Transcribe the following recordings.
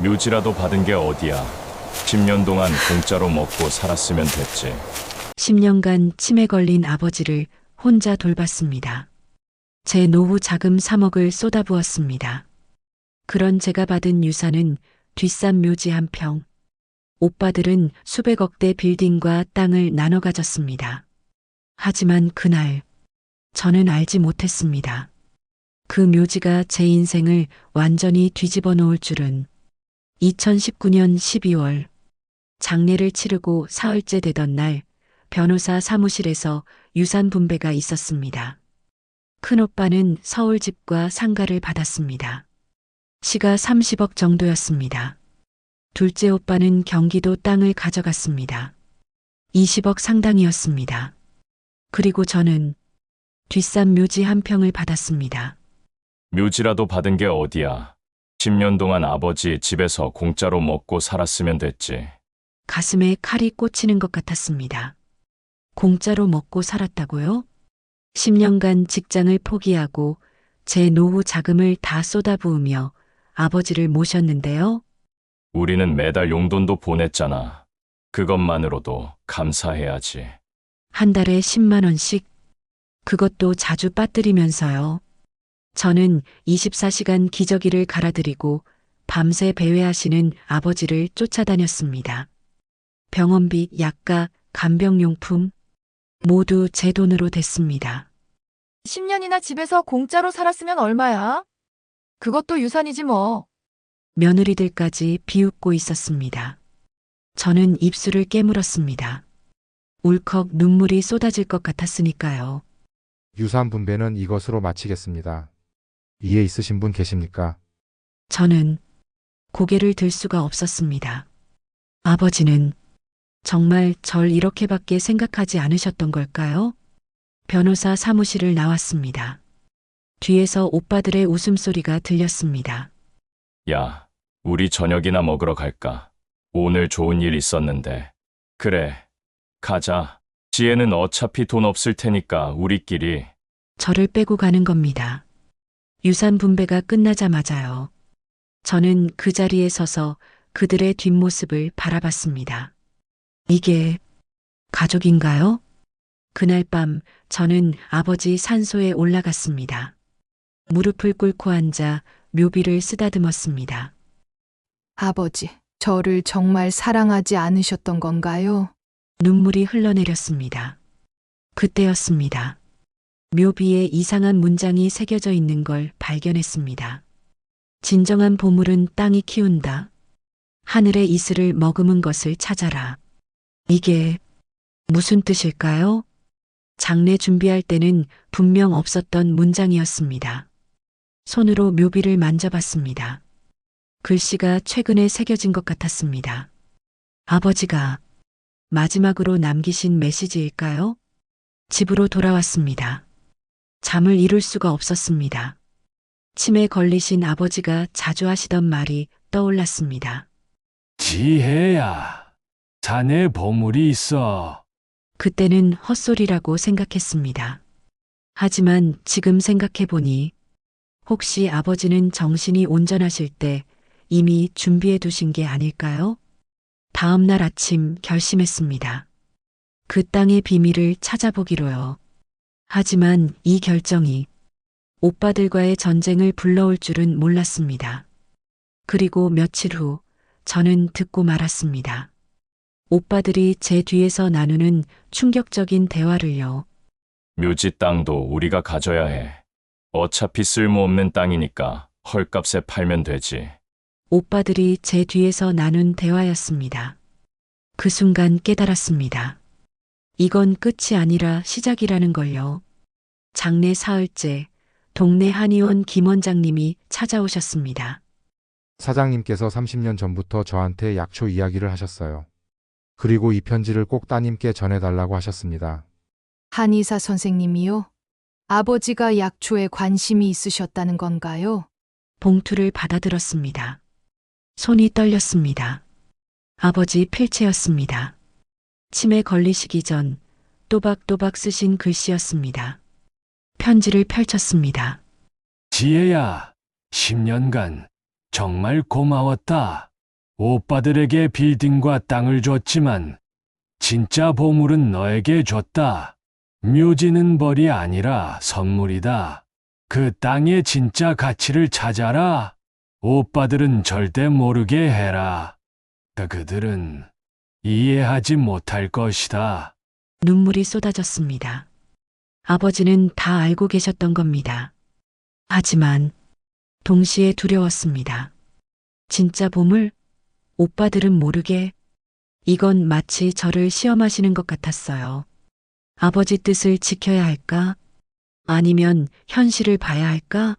묘지라도 받은 게 어디야. 10년 동안 공짜로 먹고 살았으면 됐지. 10년간 치매 걸린 아버지를 혼자 돌봤습니다. 제 노후 자금 3억을 쏟아부었습니다. 그런 제가 받은 유산은 뒷산 묘지 한 평. 오빠들은 수백억대 빌딩과 땅을 나눠 가졌습니다. 하지만 그날 저는 알지 못했습니다. 그 묘지가 제 인생을 완전히 뒤집어 놓을 줄은. 2019년 12월 장례를 치르고 사흘째 되던 날 변호사 사무실에서 유산 분배가 있었습니다. 큰오빠는 서울 집과 상가를 받았습니다. 시가 30억 정도였습니다. 둘째 오빠는 경기도 땅을 가져갔습니다. 20억 상당이었습니다. 그리고 저는 뒷산 묘지 한 평을 받았습니다. 묘지라도 받은 게 어디야. 10년 동안 아버지 집에서 공짜로 먹고 살았으면 됐지. 가슴에 칼이 꽂히는 것 같았습니다. 공짜로 먹고 살았다고요? 10년간 직장을 포기하고 제 노후 자금을 다 쏟아부으며 아버지를 모셨는데요. 우리는 매달 용돈도 보냈잖아. 그것만으로도 감사해야지. 한 달에 10만 원씩. 그것도 자주 빠뜨리면서요. 저는 24시간 기저귀를 갈아드리고 밤새 배회하시는 아버지를 쫓아다녔습니다. 병원비, 약가, 간병용품 모두 제 돈으로 댔습니다. 10년이나 집에서 공짜로 살았으면 얼마야? 그것도 유산이지 뭐. 며느리들까지 비웃고 있었습니다. 저는 입술을 깨물었습니다. 울컥 눈물이 쏟아질 것 같았으니까요. 유산 분배는 이것으로 마치겠습니다. 이해 있으신 분 계십니까? 저는 고개를 들 수가 없었습니다. 아버지는 정말 절 이렇게밖에 생각하지 않으셨던 걸까요? 변호사 사무실을 나왔습니다. 뒤에서 오빠들의 웃음소리가 들렸습니다. 야, 우리 저녁이나 먹으러 갈까? 오늘 좋은 일 있었는데. 그래, 가자. 지혜는 어차피 돈 없을 테니까 우리끼리. 저를 빼고 가는 겁니다. 유산 분배가 끝나자마자요. 저는 그 자리에 서서 그들의 뒷모습을 바라봤습니다. 이게 가족인가요? 그날 밤 저는 아버지 산소에 올라갔습니다. 무릎을 꿇고 앉아 묘비를 쓰다듬었습니다. 아버지, 저를 정말 사랑하지 않으셨던 건가요? 눈물이 흘러내렸습니다. 그때였습니다. 묘비에 이상한 문장이 새겨져 있는 걸 발견했습니다. 진정한 보물은 땅이 키운다. 하늘의 이슬을 머금은 것을 찾아라. 이게 무슨 뜻일까요? 장례 준비할 때는 분명 없었던 문장이었습니다. 손으로 묘비를 만져봤습니다. 글씨가 최근에 새겨진 것 같았습니다. 아버지가 마지막으로 남기신 메시지일까요? 집으로 돌아왔습니다. 잠을 이룰 수가 없었습니다. 치매 걸리신 아버지가 자주 하시던 말이 떠올랐습니다. 지혜야, 자네 보물이 있어. 그때는 헛소리라고 생각했습니다. 하지만 지금 생각해보니 혹시 아버지는 정신이 온전하실 때 이미 준비해 두신 게 아닐까요? 다음 날 아침 결심했습니다. 그 땅의 비밀을 찾아보기로요. 하지만 이 결정이 오빠들과의 전쟁을 불러올 줄은 몰랐습니다. 그리고 며칠 후 저는 듣고 말았습니다. 오빠들이 제 뒤에서 나누는 충격적인 대화를요. 묘지 땅도 우리가 가져야 해. 어차피 쓸모없는 땅이니까 헐값에 팔면 되지. 오빠들이 제 뒤에서 나눈 대화였습니다. 그 순간 깨달았습니다. 이건 끝이 아니라 시작이라는 걸요. 장례 사흘째 동네 한의원 김 원장님이 찾아오셨습니다. 사장님께서 30년 전부터 저한테 약초 이야기를 하셨어요. 그리고 이 편지를 꼭 따님께 전해달라고 하셨습니다. 한의사 선생님이요? 아버지가 약초에 관심이 있으셨다는 건가요? 봉투를 받아들었습니다. 손이 떨렸습니다. 아버지 필체였습니다. 치매 걸리시기 전 또박또박 쓰신 글씨였습니다. 편지를 펼쳤습니다. 지혜야, 10년간 정말 고마웠다. 오빠들에게 빌딩과 땅을 줬지만 진짜 보물은 너에게 줬다. 묘지는 벌이 아니라 선물이다. 그 땅의 진짜 가치를 찾아라. 오빠들은 절대 모르게 해라. 그들은 이해하지 못할 것이다. 눈물이 쏟아졌습니다. 아버지는 다 알고 계셨던 겁니다. 하지만 동시에 두려웠습니다. 진짜 보물? 오빠들은 모르게? 이건 마치 저를 시험하시는 것 같았어요. 아버지 뜻을 지켜야 할까? 아니면 현실을 봐야 할까?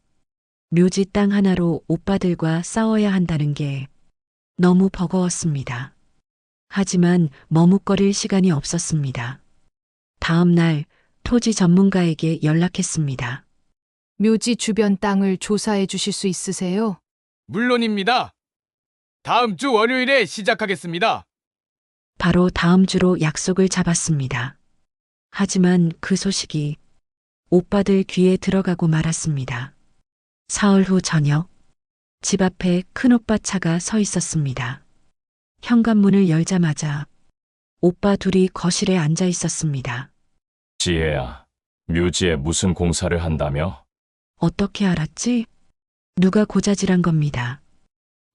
묘지 땅 하나로 오빠들과 싸워야 한다는 게 너무 버거웠습니다. 하지만 머뭇거릴 시간이 없었습니다. 다음 날 토지 전문가에게 연락했습니다. 묘지 주변 땅을 조사해 주실 수 있으세요? 물론입니다. 다음 주 월요일에 시작하겠습니다. 바로 다음 주로 약속을 잡았습니다. 하지만 그 소식이 오빠들 귀에 들어가고 말았습니다. 사흘 후 저녁, 집 앞에 큰오빠 차가 서 있었습니다. 현관문을 열자마자 오빠 둘이 거실에 앉아 있었습니다. 지혜야, 묘지에 무슨 공사를 한다며? 어떻게 알았지? 누가 고자질한 겁니다.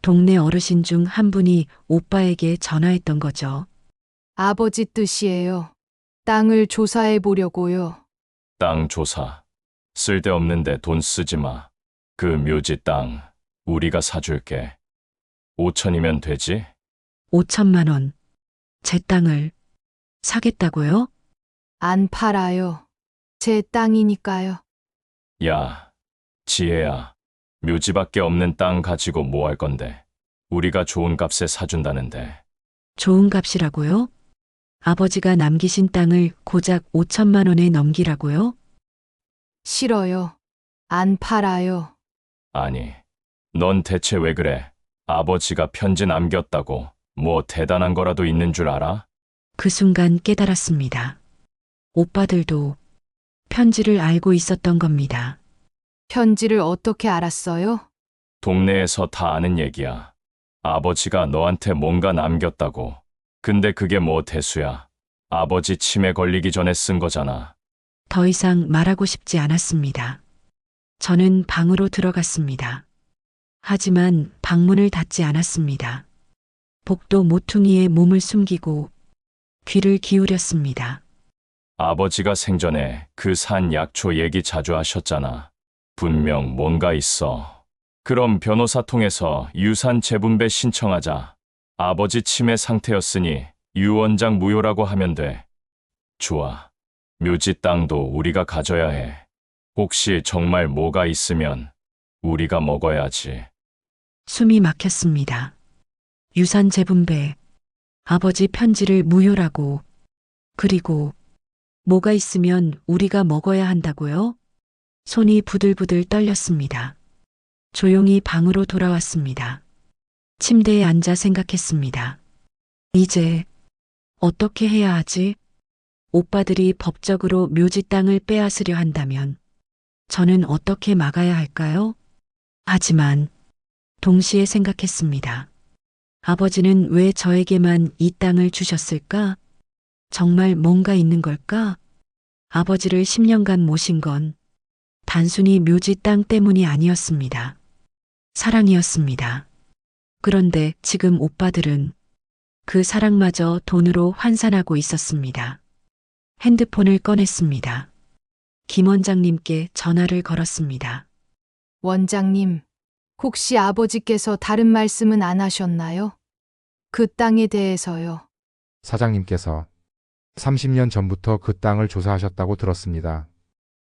동네 어르신 중 한 분이 오빠에게 전화했던 거죠. 아버지 뜻이에요. 땅을 조사해 보려고요. 땅 조사. 쓸데없는데 돈 쓰지 마. 그 묘지 땅 우리가 사줄게. 5천이면 되지? 5천만 원. 제 땅을 사겠다고요? 안 팔아요. 제 땅이니까요. 야, 지혜야. 묘지밖에 없는 땅 가지고 뭐 할 건데? 우리가 좋은 값에 사준다는데. 좋은 값이라고요? 아버지가 남기신 땅을 고작 5천만 원에 넘기라고요? 싫어요. 안 팔아요. 아니, 넌 대체 왜 그래? 아버지가 편지 남겼다고 뭐 대단한 거라도 있는 줄 알아? 그 순간 깨달았습니다. 오빠들도 편지를 알고 있었던 겁니다. 편지를 어떻게 알았어요? 동네에서 다 아는 얘기야. 아버지가 너한테 뭔가 남겼다고. 근데 그게 뭐 대수야. 아버지 치매 걸리기 전에 쓴 거잖아. 더 이상 말하고 싶지 않았습니다. 저는 방으로 들어갔습니다. 하지만 방문을 닫지 않았습니다. 복도 모퉁이에 몸을 숨기고 귀를 기울였습니다. 아버지가 생전에 그 산 약초 얘기 자주 하셨잖아. 분명 뭔가 있어. 그럼 변호사 통해서 유산 재분배 신청하자. 아버지 치매 상태였으니 유언장 무효라고 하면 돼. 좋아. 묘지 땅도 우리가 가져야 해. 혹시 정말 뭐가 있으면 우리가 먹어야지. 숨이 막혔습니다. 유산 재분배, 아버지 편지를 무효라고, 그리고 뭐가 있으면 우리가 먹어야 한다고요? 손이 부들부들 떨렸습니다. 조용히 방으로 돌아왔습니다. 침대에 앉아 생각했습니다. 이제 어떻게 해야 하지? 오빠들이 법적으로 묘지 땅을 빼앗으려 한다면 저는 어떻게 막아야 할까요? 하지만 동시에 생각했습니다. 아버지는 왜 저에게만 이 땅을 주셨을까? 정말 뭔가 있는 걸까? 아버지를 10년간 모신 건 단순히 묘지 땅 때문이 아니었습니다. 사랑이었습니다. 그런데 지금 오빠들은 그 사랑마저 돈으로 환산하고 있었습니다. 핸드폰을 꺼냈습니다. 김 원장님께 전화를 걸었습니다. 원장님, 혹시 아버지께서 다른 말씀은 안 하셨나요? 그 땅에 대해서요. 사장님께서 30년 전부터 그 땅을 조사하셨다고 들었습니다.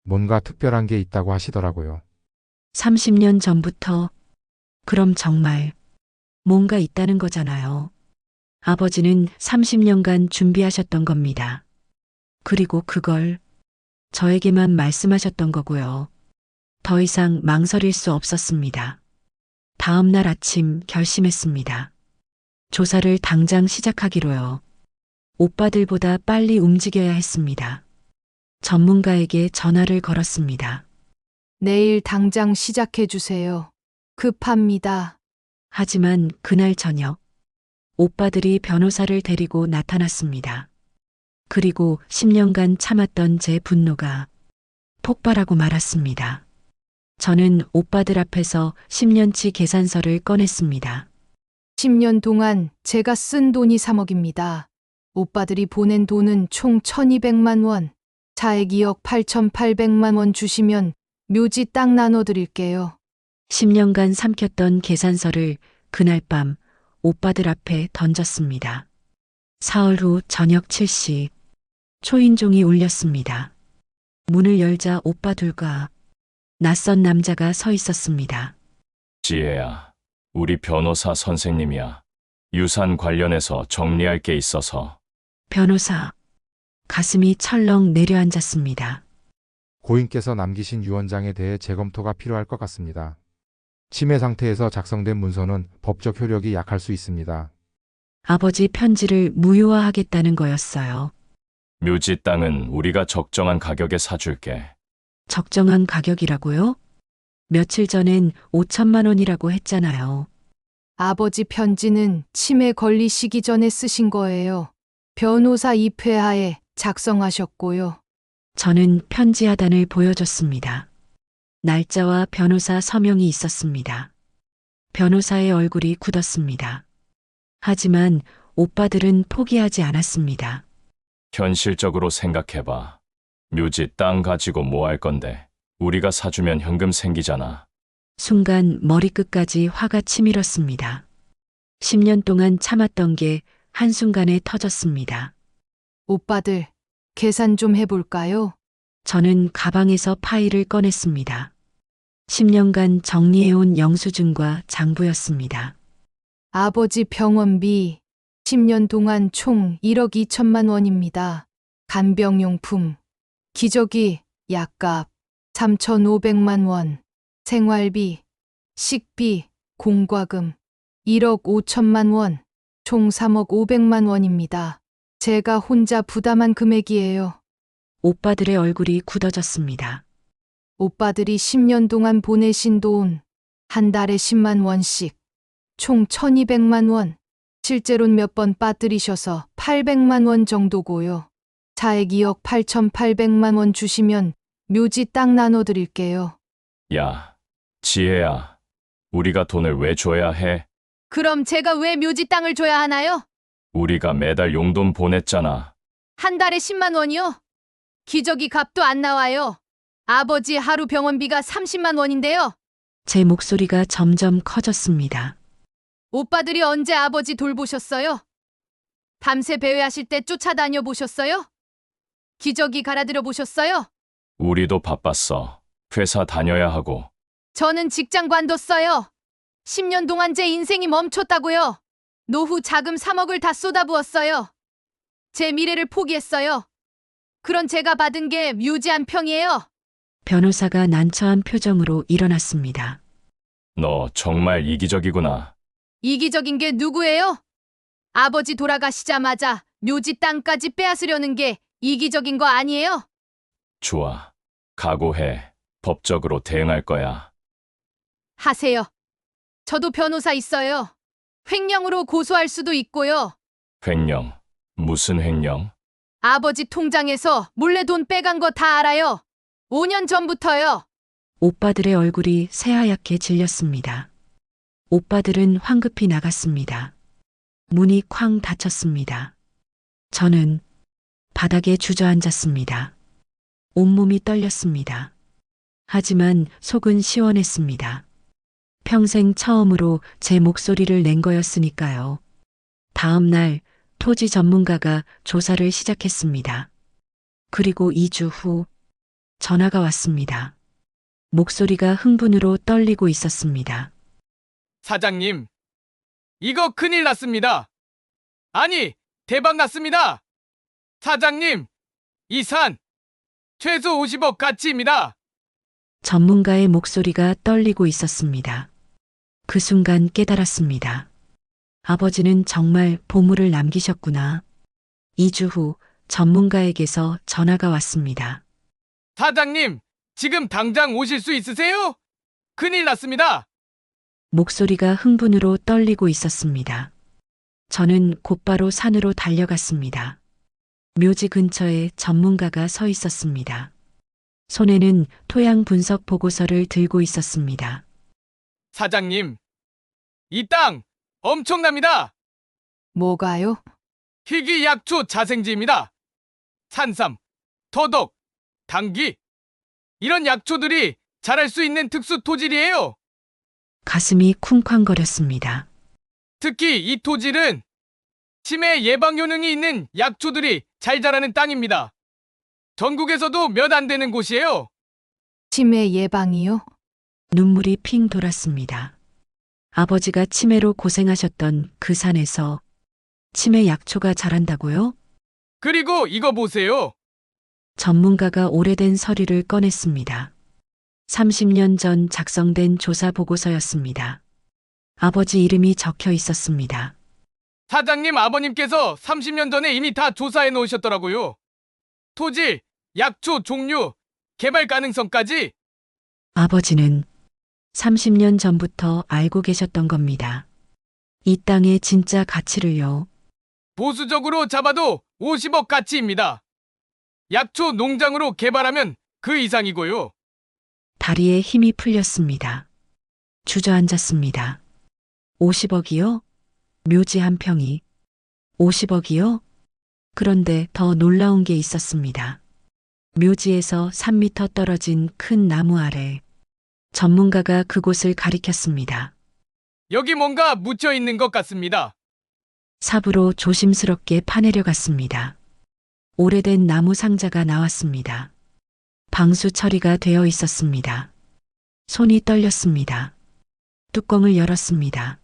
뭔가 특별한 게 있다고 하시더라고요. 30년 전부터 그럼 정말 뭔가 있다는 거잖아요. 아버지는 30년간 준비하셨던 겁니다. 그리고 그걸 저에게만 말씀하셨던 거고요. 더 이상 망설일 수 없었습니다. 다음 날 아침 결심했습니다. 조사를 당장 시작하기로요. 오빠들보다 빨리 움직여야 했습니다. 전문가에게 전화를 걸었습니다. 내일 당장 시작해 주세요. 급합니다. 하지만 그날 저녁 오빠들이 변호사를 데리고 나타났습니다. 그리고 10년간 참았던 제 분노가 폭발하고 말았습니다. 저는 오빠들 앞에서 10년치 계산서를 꺼냈습니다. 10년 동안 제가 쓴 돈이 3억입니다. 오빠들이 보낸 돈은 총 1200만 원. 차액 2억 8800만 원 주시면 묘지 땅 나눠드릴게요. 10년간 삼켰던 계산서를 그날 밤 오빠들 앞에 던졌습니다. 사흘 후 저녁 7시 초인종이 울렸습니다. 문을 열자 오빠 둘과 낯선 남자가 서 있었습니다. 지혜야, 우리 변호사 선생님이야. 유산 관련해서 정리할 게 있어서. 변호사, 가슴이 철렁 내려앉았습니다. 고인께서 남기신 유언장에 대해 재검토가 필요할 것 같습니다. 치매 상태에서 작성된 문서는 법적 효력이 약할 수 있습니다. 아버지 편지를 무효화하겠다는 거였어요. 묘지 땅은 우리가 적정한 가격에 사줄게. 적정한 가격이라고요? 며칠 전엔 5천만 원이라고 했잖아요. 아버지 편지는 치매 걸리시기 전에 쓰신 거예요. 변호사 입회하에 작성하셨고요. 저는 편지 하단을 보여줬습니다. 날짜와 변호사 서명이 있었습니다. 변호사의 얼굴이 굳었습니다. 하지만 오빠들은 포기하지 않았습니다. 현실적으로 생각해봐. 묘지 땅 가지고 뭐 할 건데. 우리가 사주면 현금 생기잖아. 순간 머리끝까지 화가 치밀었습니다. 10년 동안 참았던 게 한순간에 터졌습니다. 오빠들, 계산 좀 해볼까요? 저는 가방에서 파일을 꺼냈습니다. 10년간 정리해온 영수증과 장부였습니다. 아버지 병원비 10년 동안 총 1억 2천만 원입니다. 간병용품, 기저귀, 약값 3,500만 원, 생활비, 식비, 공과금 1억 5천만 원, 총 3억 500만 원입니다. 제가 혼자 부담한 금액이에요. 오빠들의 얼굴이 굳어졌습니다. 오빠들이 10년 동안 보내신 돈, 한 달에 10만 원씩, 총 1200만 원, 실제로는 몇 번 빠뜨리셔서 800만 원 정도고요. 차액 2억 8800만 원 주시면 묘지 땅 나눠드릴게요. 야, 지혜야. 우리가 돈을 왜 줘야 해? 그럼 제가 왜 묘지 땅을 줘야 하나요? 우리가 매달 용돈 보냈잖아. 한 달에 10만 원이요? 기저귀 값도 안 나와요. 아버지 하루 병원비가 30만 원인데요. 제 목소리가 점점 커졌습니다. 오빠들이 언제 아버지 돌보셨어요? 밤새 배회하실 때 쫓아다녀 보셨어요? 기저귀 갈아들여 보셨어요? 우리도 바빴어. 회사 다녀야 하고. 저는 직장 관뒀어요. 10년 동안 제 인생이 멈췄다고요. 노후 자금 3억을 다 쏟아부었어요. 제 미래를 포기했어요. 그런 제가 받은 게 묘지 한 평이에요. 변호사가 난처한 표정으로 일어났습니다. 너 정말 이기적이구나. 이기적인 게 누구예요? 아버지 돌아가시자마자 묘지 땅까지 빼앗으려는 게 이기적인 거 아니에요? 좋아. 각오해. 법적으로 대응할 거야. 하세요. 저도 변호사 있어요. 횡령으로 고소할 수도 있고요. 횡령. 무슨 횡령? 아버지 통장에서 몰래 돈 빼간 거 다 알아요. 5년 전부터요. 오빠들의 얼굴이 새하얗게 질렸습니다. 오빠들은 황급히 나갔습니다. 문이 쾅 닫혔습니다. 저는 바닥에 주저앉았습니다. 온몸이 떨렸습니다. 하지만 속은 시원했습니다. 평생 처음으로 제 목소리를 낸 거였으니까요. 다음 날 토지 전문가가 조사를 시작했습니다. 그리고 2주 후 전화가 왔습니다. 목소리가 흥분으로 떨리고 있었습니다. 사장님, 이거 큰일 났습니다. 아니, 대박 났습니다. 사장님, 이 산 최소 50억 가치입니다. 전문가의 목소리가 떨리고 있었습니다. 그 순간 깨달았습니다. 아버지는 정말 보물을 남기셨구나. 2주 후 전문가에게서 전화가 왔습니다. 사장님, 지금 당장 오실 수 있으세요? 큰일 났습니다. 목소리가 흥분으로 떨리고 있었습니다. 저는 곧바로 산으로 달려갔습니다. 묘지 근처에 전문가가 서 있었습니다. 손에는 토양 분석 보고서를 들고 있었습니다. 사장님, 이 땅 엄청납니다. 뭐가요? 희귀약초 자생지입니다. 산삼, 더덕, 당귀. 이런 약초들이 자랄 수 있는 특수 토질이에요. 가슴이 쿵쾅거렸습니다. 특히 이 토질은 치매 예방 효능이 있는 약초들이 잘 자라는 땅입니다. 전국에서도 몇 안 되는 곳이에요. 치매 예방이요? 눈물이 핑 돌았습니다. 아버지가 치매로 고생하셨던 그 산에서 치매 약초가 자란다고요? 그리고 이거 보세요. 전문가가 오래된 서류를 꺼냈습니다. 30년 전 작성된 조사 보고서였습니다. 아버지 이름이 적혀 있었습니다. 사장님 아버님께서 30년 전에 이미 다 조사해 놓으셨더라고요. 토질, 약초 종류, 개발 가능성까지. 아버지는 30년 전부터 알고 계셨던 겁니다. 이 땅의 진짜 가치를요. 보수적으로 잡아도 50억 가치입니다. 약초 농장으로 개발하면 그 이상이고요. 다리에 힘이 풀렸습니다. 주저앉았습니다. 50억이요? 묘지 한 평이. 50억이요? 그런데 더 놀라운 게 있었습니다. 묘지에서 3미터 떨어진 큰 나무 아래 전문가가 그곳을 가리켰습니다. 여기 뭔가 묻혀 있는 것 같습니다. 삽으로 조심스럽게 파내려 갔습니다. 오래된 나무 상자가 나왔습니다. 방수 처리가 되어 있었습니다. 손이 떨렸습니다. 뚜껑을 열었습니다.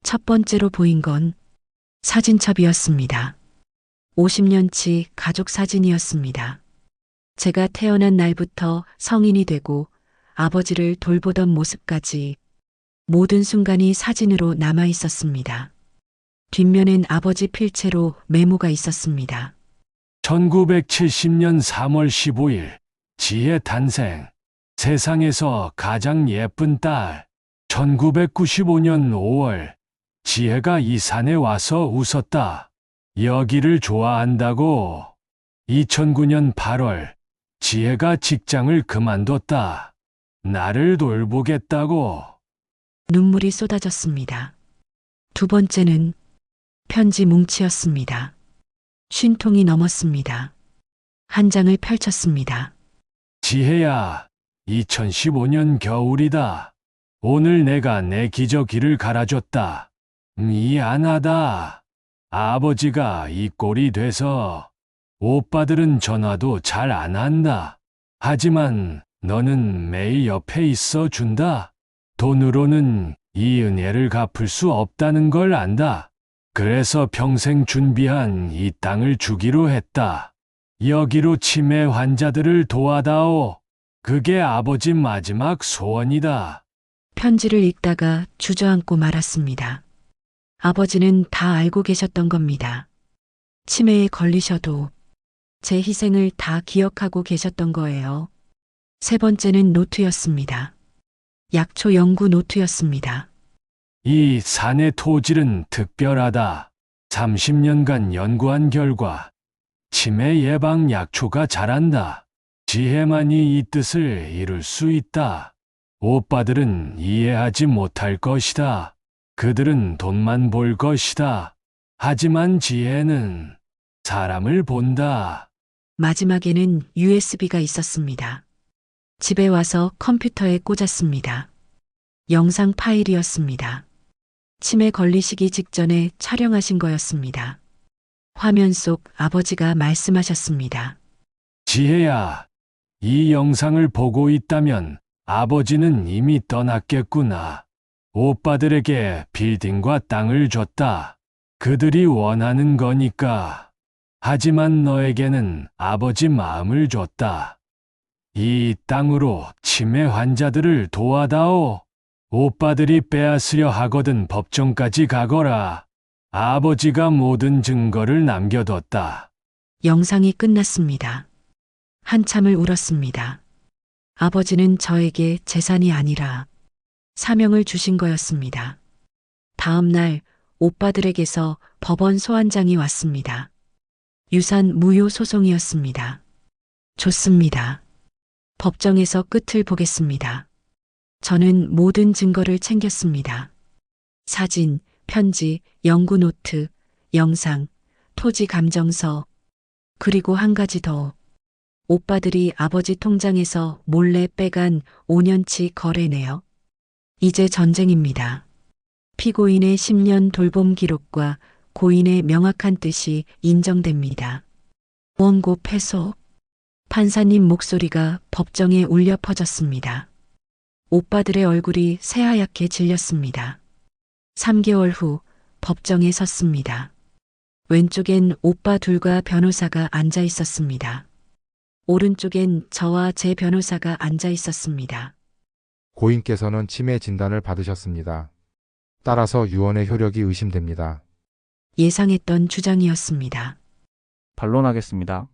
첫 번째로 보인 건 사진첩이었습니다. 50년치 가족 사진이었습니다. 제가 태어난 날부터 성인이 되고 아버지를 돌보던 모습까지 모든 순간이 사진으로 남아 있었습니다. 뒷면엔 아버지 필체로 메모가 있었습니다. 1970년 3월 15일 지혜 탄생. 세상에서 가장 예쁜 딸. 1995년 5월 지혜가 이 산에 와서 웃었다. 여기를 좋아한다고. 2009년 8월 지혜가 직장을 그만뒀다. 나를 돌보겠다고. 눈물이 쏟아졌습니다. 두 번째는 편지 뭉치였습니다. 50통이 넘었습니다. 한 장을 펼쳤습니다. 지혜야, 2015년 겨울이다. 오늘 내가 내 기저귀를 갈아줬다. 미안하다. 아버지가 이 꼴이 돼서 오빠들은 전화도 잘 안 한다. 하지만 너는 매일 옆에 있어 준다. 돈으로는 이 은혜를 갚을 수 없다는 걸 안다. 그래서 평생 준비한 이 땅을 주기로 했다. 여기로 치매 환자들을 도와다오. 그게 아버지 마지막 소원이다. 편지를 읽다가 주저앉고 말았습니다. 아버지는 다 알고 계셨던 겁니다. 치매에 걸리셔도 제 희생을 다 기억하고 계셨던 거예요. 세 번째는 노트였습니다. 약초 연구 노트였습니다. 이 산의 토질은 특별하다. 30년간 연구한 결과 치매 예방 약초가 자란다. 지혜만이 이 뜻을 이룰 수 있다. 오빠들은 이해하지 못할 것이다. 그들은 돈만 벌 것이다. 하지만 지혜는 사람을 본다. 마지막에는 USB가 있었습니다. 집에 와서 컴퓨터에 꽂았습니다. 영상 파일이었습니다. 치매 걸리시기 직전에 촬영하신 거였습니다. 화면 속 아버지가 말씀하셨습니다. 지혜야, 이 영상을 보고 있다면 아버지는 이미 떠났겠구나. 오빠들에게 빌딩과 땅을 줬다. 그들이 원하는 거니까. 하지만 너에게는 아버지 마음을 줬다. 이 땅으로 치매 환자들을 도와다오. 오빠들이 빼앗으려 하거든 법정까지 가거라. 아버지가 모든 증거를 남겨뒀다. 영상이 끝났습니다. 한참을 울었습니다. 아버지는 저에게 재산이 아니라 사명을 주신 거였습니다. 다음 날 오빠들에게서 법원 소환장이 왔습니다. 유산 무효 소송이었습니다. 좋습니다. 법정에서 끝을 보겠습니다. 저는 모든 증거를 챙겼습니다. 사진, 편지, 연구 노트, 영상, 토지 감정서, 그리고 한 가지 더. 오빠들이 아버지 통장에서 몰래 빼간 5년치 거래네요. 이제 전쟁입니다. 피고인의 10년 돌봄 기록과 고인의 명확한 뜻이 인정됩니다. 원고 패소. 판사님 목소리가 법정에 울려 퍼졌습니다. 오빠들의 얼굴이 새하얗게 질렸습니다. 3개월 후 법정에 섰습니다. 왼쪽엔 오빠 둘과 변호사가 앉아 있었습니다. 오른쪽엔 저와 제 변호사가 앉아 있었습니다. 고인께서는 치매 진단을 받으셨습니다. 따라서 유언의 효력이 의심됩니다. 예상했던 주장이었습니다. 반론하겠습니다.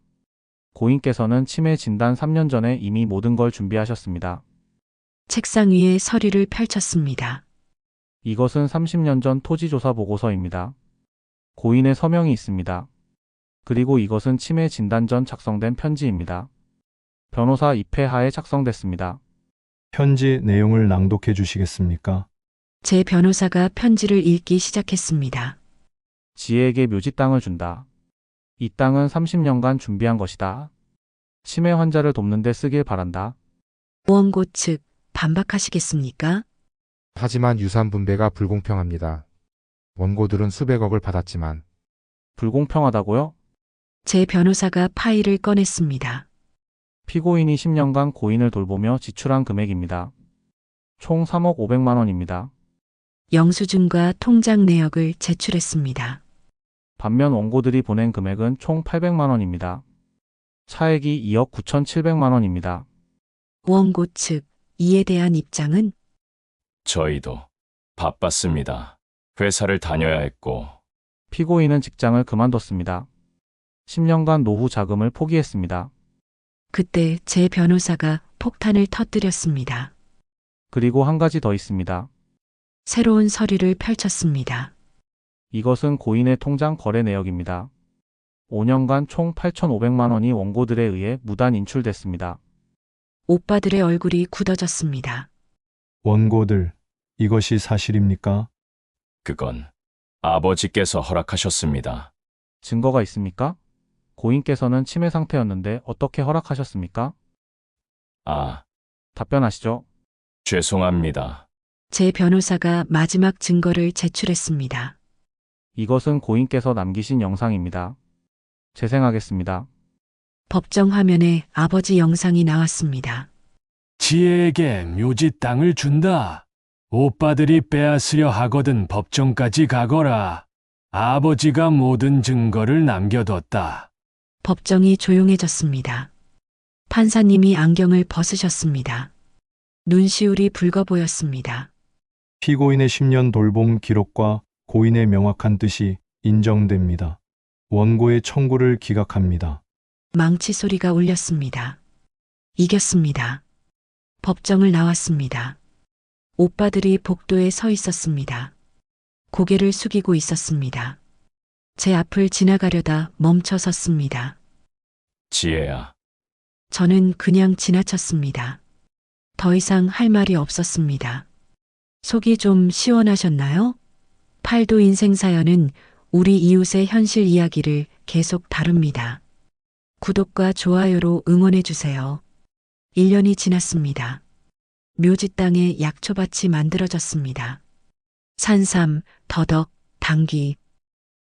고인께서는 치매 진단 3년 전에 이미 모든 걸 준비하셨습니다. 책상 위에 서류를 펼쳤습니다. 이것은 30년 전 토지조사 보고서입니다. 고인의 서명이 있습니다. 그리고 이것은 치매 진단 전 작성된 편지입니다. 변호사 입회하에 작성됐습니다. 편지 내용을 낭독해 주시겠습니까? 제 변호사가 편지를 읽기 시작했습니다. 지혜에게 묘지 땅을 준다. 이 땅은 30년간 준비한 것이다. 치매 환자를 돕는 데 쓰길 바란다. 원고 측 반박하시겠습니까? 하지만 유산 분배가 불공평합니다. 원고들은 수백억을 받았지만 불공평하다고요? 제 변호사가 파일을 꺼냈습니다. 피고인이 10년간 고인을 돌보며 지출한 금액입니다. 총 3억 500만 원입니다. 영수증과 통장 내역을 제출했습니다. 반면 원고들이 보낸 금액은 총 800만 원입니다. 차액이 2억 9,700만 원입니다. 원고 측 이에 대한 입장은 저희도 바빴습니다. 회사를 다녀야 했고 피고인은 직장을 그만뒀습니다. 10년간 노후 자금을 포기했습니다. 그때 제 변호사가 폭탄을 터뜨렸습니다. 그리고 한 가지 더 있습니다. 새로운 서류를 펼쳤습니다. 이것은 고인의 통장 거래 내역입니다. 5년간 총 8,500만 원이 원고들에 의해 무단 인출됐습니다. 오빠들의 얼굴이 굳어졌습니다. 원고들, 이것이 사실입니까? 그건 아버지께서 허락하셨습니다. 증거가 있습니까? 고인께서는 치매 상태였는데 어떻게 허락하셨습니까? 아, 답변하시죠. 죄송합니다. 제 변호사가 마지막 증거를 제출했습니다. 이것은 고인께서 남기신 영상입니다. 재생하겠습니다. 법정 화면에 아버지 영상이 나왔습니다. 지혜에게 묘지 땅을 준다. 오빠들이 빼앗으려 하거든 법정까지 가거라. 아버지가 모든 증거를 남겨뒀다. 법정이 조용해졌습니다. 판사님이 안경을 벗으셨습니다. 눈시울이 붉어 보였습니다. 피고인의 10년 돌봄 기록과 고인의 명확한 뜻이 인정됩니다. 원고의 청구를 기각합니다. 망치 소리가 울렸습니다. 이겼습니다. 법정을 나왔습니다. 오빠들이 복도에 서 있었습니다. 고개를 숙이고 있었습니다. 제 앞을 지나가려다 멈춰 섰습니다. 지혜야, 저는 그냥 지나쳤습니다. 더 이상 할 말이 없었습니다. 속이 좀 시원하셨나요? 팔도 인생 사연은 우리 이웃의 현실 이야기를 계속 다룹니다. 구독과 좋아요로 응원해주세요. 1년이 지났습니다. 묘지 땅에 약초밭이 만들어졌습니다. 산삼, 더덕, 당귀,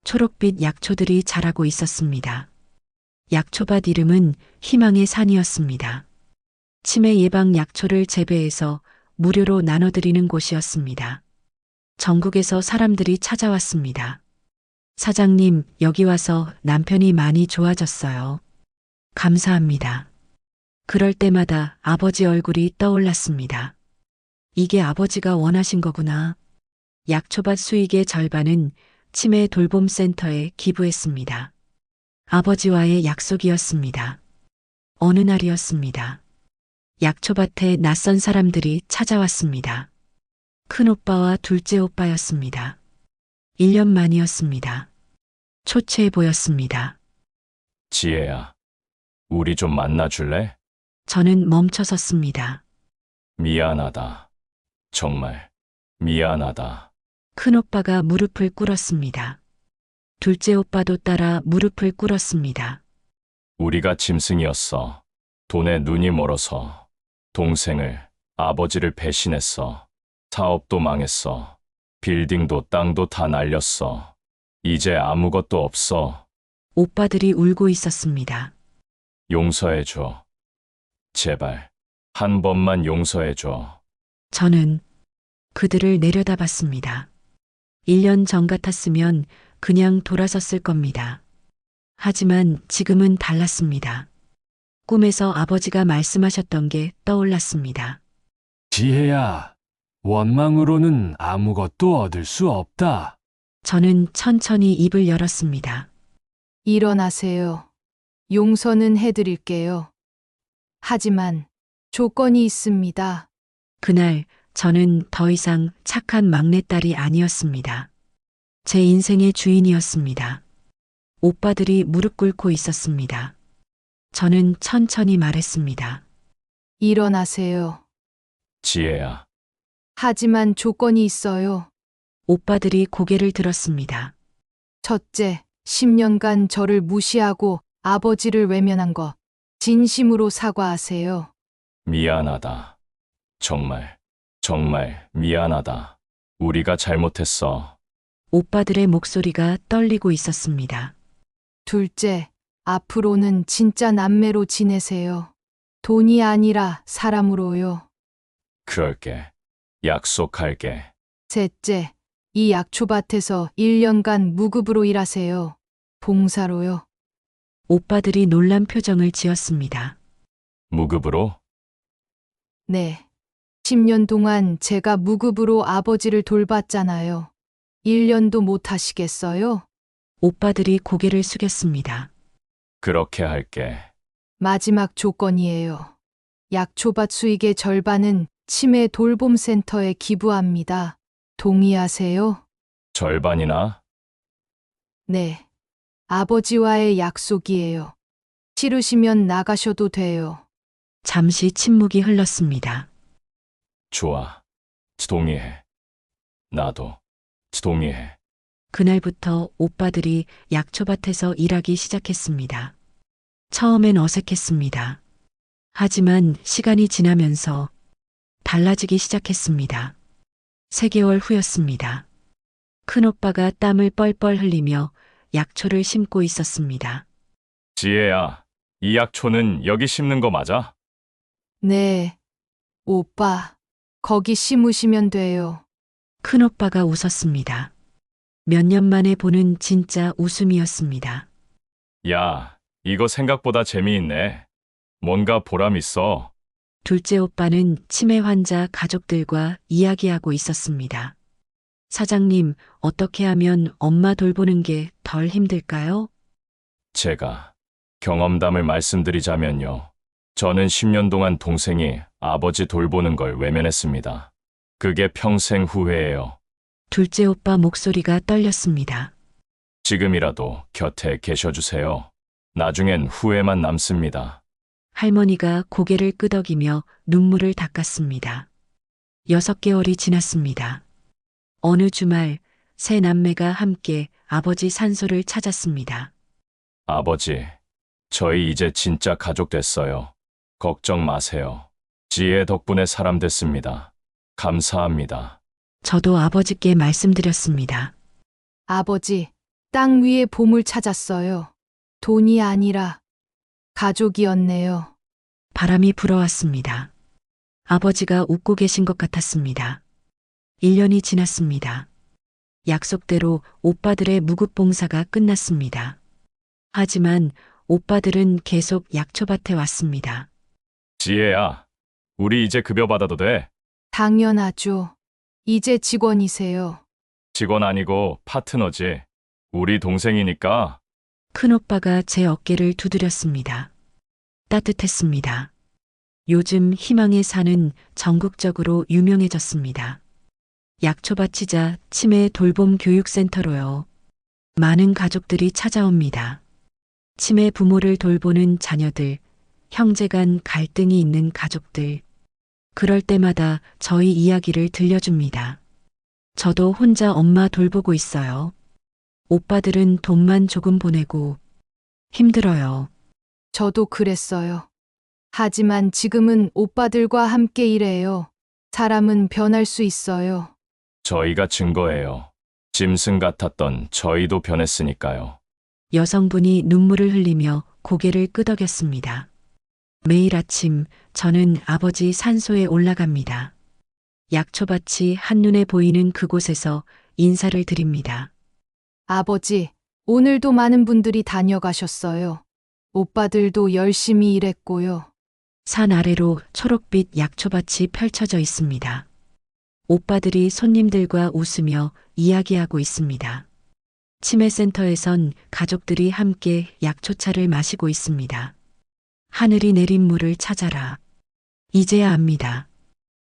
초록빛 약초들이 자라고 있었습니다. 약초밭 이름은 희망의 산이었습니다. 치매 예방 약초를 재배해서 무료로 나눠드리는 곳이었습니다. 전국에서 사람들이 찾아왔습니다. 사장님, 여기 와서 남편이 많이 좋아졌어요. 감사합니다. 그럴 때마다 아버지 얼굴이 떠올랐습니다. 이게 아버지가 원하신 거구나. 약초밭 수익의 절반은 치매 돌봄센터에 기부했습니다. 아버지와의 약속이었습니다. 어느 날이었습니다. 약초밭에 낯선 사람들이 찾아왔습니다. 큰오빠와 둘째 오빠였습니다. 1년 만이었습니다. 초췌해 보였습니다. 지혜야, 우리 좀 만나줄래? 저는 멈춰 섰습니다. 미안하다. 정말 미안하다. 큰오빠가 무릎을 꿇었습니다. 둘째 오빠도 따라 무릎을 꿇었습니다. 우리가 짐승이었어. 돈에 눈이 멀어서. 동생을, 아버지를 배신했어. 사업도 망했어. 빌딩도 땅도 다 날렸어. 이제 아무것도 없어. 오빠들이 울고 있었습니다. 용서해줘. 제발, 한 번만 용서해줘. 저는 그들을 내려다봤습니다. 1년 전 같았으면 그냥 돌아섰을 겁니다. 하지만 지금은 달랐습니다. 꿈에서 아버지가 말씀하셨던 게 떠올랐습니다. 지혜야, 원망으로는 아무것도 얻을 수 없다. 저는 천천히 입을 열었습니다. 일어나세요. 용서는 해드릴게요. 하지만 조건이 있습니다. 그날 저는 더 이상 착한 막내딸이 아니었습니다. 제 인생의 주인이었습니다. 오빠들이 무릎 꿇고 있었습니다. 저는 천천히 말했습니다. 일어나세요. 지혜야, 하지만 조건이 있어요. 오빠들이 고개를 들었습니다. 첫째, 10년간 저를 무시하고 아버지를 외면한 것, 진심으로 사과하세요. 미안하다. 정말 미안하다. 우리가 잘못했어. 오빠들의 목소리가 떨리고 있었습니다. 둘째, 앞으로는 진짜 남매로 지내세요. 돈이 아니라 사람으로요. 그럴게. 약속할게. 셋째, 이 약초밭에서 1년간 무급으로 일하세요. 봉사로요. 오빠들이 놀란 표정을 지었습니다. 무급으로? 네. 10년 동안 제가 무급으로 아버지를 돌봤잖아요. 1년도 못 하시겠어요? 오빠들이 고개를 숙였습니다. 그렇게 할게. 마지막 조건이에요. 약초밭 수익의 절반은 치매 돌봄센터에 기부합니다. 동의하세요? 절반이나? 네. 아버지와의 약속이에요. 싫으시면 나가셔도 돼요. 잠시 침묵이 흘렀습니다. 좋아. 동의해. 나도 동의해. 그날부터 오빠들이 약초밭에서 일하기 시작했습니다. 처음엔 어색했습니다. 하지만 시간이 지나면서 달라지기 시작했습니다. 3개월 후였습니다. 큰오빠가 땀을 뻘뻘 흘리며 약초를 심고 있었습니다. 지혜야, 이 약초는 여기 심는 거 맞아? 네. 오빠, 거기 심으시면 돼요. 큰오빠가 웃었습니다. 몇 년 만에 보는 진짜 웃음이었습니다. 야, 이거 생각보다 재미있네. 뭔가 보람 있어. 둘째 오빠는 치매 환자 가족들과 이야기하고 있었습니다. 사장님, 어떻게 하면 엄마 돌보는 게 덜 힘들까요? 제가 경험담을 말씀드리자면요. 저는 10년 동안 동생이 아버지 돌보는 걸 외면했습니다. 그게 평생 후회예요. 둘째 오빠 목소리가 떨렸습니다. 지금이라도 곁에 계셔주세요. 나중엔 후회만 남습니다. 할머니가 고개를 끄덕이며 눈물을 닦았습니다. 6개월이 지났습니다. 어느 주말 세 남매가 함께 아버지 산소를 찾았습니다. 아버지, 저희 이제 진짜 가족 됐어요. 걱정 마세요. 지혜 덕분에 사람 됐습니다. 감사합니다. 저도 아버지께 말씀드렸습니다. 아버지, 땅 위에 보물 찾았어요. 돈이 아니라 가족이었네요. 바람이 불어왔습니다. 아버지가 웃고 계신 것 같았습니다. 1년이 지났습니다. 약속대로 오빠들의 무급봉사가 끝났습니다. 하지만 오빠들은 계속 약초밭에 왔습니다. 지혜야, 우리 이제 급여 받아도 돼? 당연하죠. 이제 직원이세요. 직원 아니고 파트너지. 우리 동생이니까. 큰오빠가 제 어깨를 두드렸습니다. 따뜻했습니다. 요즘 희망의 산은 전국적으로 유명해졌습니다. 약초 바치자 치매 돌봄 교육센터로요. 많은 가족들이 찾아옵니다. 치매 부모를 돌보는 자녀들, 형제 간 갈등이 있는 가족들. 그럴 때마다 저희 이야기를 들려줍니다. 저도 혼자 엄마 돌보고 있어요. 오빠들은 돈만 조금 보내고 힘들어요. 저도 그랬어요. 하지만 지금은 오빠들과 함께 일해요. 사람은 변할 수 있어요. 저희가 증거예요. 짐승 같았던 저희도 변했으니까요. 여성분이 눈물을 흘리며 고개를 끄덕였습니다. 매일 아침 저는 아버지 산소에 올라갑니다. 약초밭이 한눈에 보이는 그곳에서 인사를 드립니다. 아버지, 오늘도 많은 분들이 다녀가셨어요. 오빠들도 열심히 일했고요. 산 아래로 초록빛 약초밭이 펼쳐져 있습니다. 오빠들이 손님들과 웃으며 이야기하고 있습니다. 치매센터에선 가족들이 함께 약초차를 마시고 있습니다. 하늘이 내린 물을 찾아라. 이제야 압니다.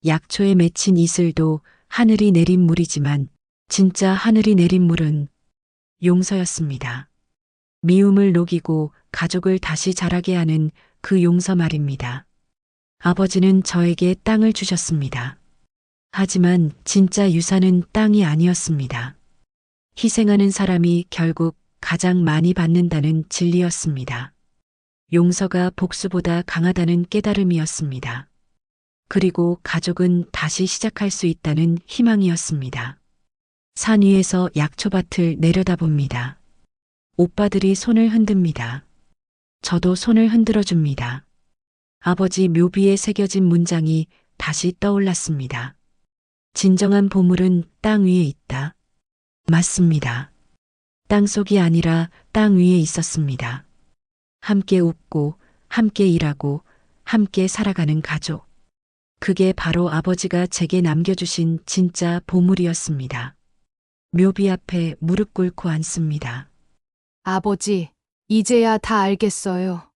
약초에 맺힌 이슬도 하늘이 내린 물이지만 진짜 하늘이 내린 물은 용서였습니다. 미움을 녹이고 가족을 다시 자라게 하는 그 용서 말입니다. 아버지는 저에게 땅을 주셨습니다. 하지만 진짜 유산은 땅이 아니었습니다. 희생하는 사람이 결국 가장 많이 받는다는 진리였습니다. 용서가 복수보다 강하다는 깨달음이었습니다. 그리고 가족은 다시 시작할 수 있다는 희망이었습니다. 산 위에서 약초밭을 내려다봅니다. 오빠들이 손을 흔듭니다. 저도 손을 흔들어 줍니다. 아버지 묘비에 새겨진 문장이 다시 떠올랐습니다. 진정한 보물은 땅 위에 있다. 맞습니다. 땅속이 아니라 땅 위에 있었습니다. 함께 웃고, 함께 일하고, 함께 살아가는 가족. 그게 바로 아버지가 제게 남겨주신 진짜 보물이었습니다. 묘비 앞에 무릎 꿇고 앉습니다. 아버지, 이제야 다 알겠어요.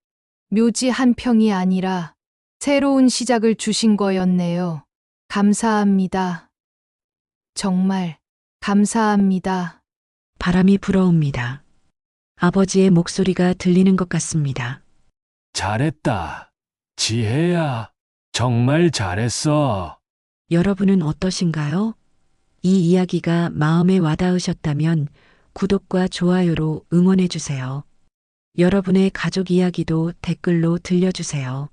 묘지 한 평이 아니라 새로운 시작을 주신 거였네요. 감사합니다. 정말 감사합니다. 바람이 불어옵니다. 아버지의 목소리가 들리는 것 같습니다. 잘했다. 지혜야, 정말 잘했어. 여러분은 어떠신가요? 이 이야기가 마음에 와닿으셨다면 구독과 좋아요로 응원해 주세요. 여러분의 가족 이야기도 댓글로 들려주세요.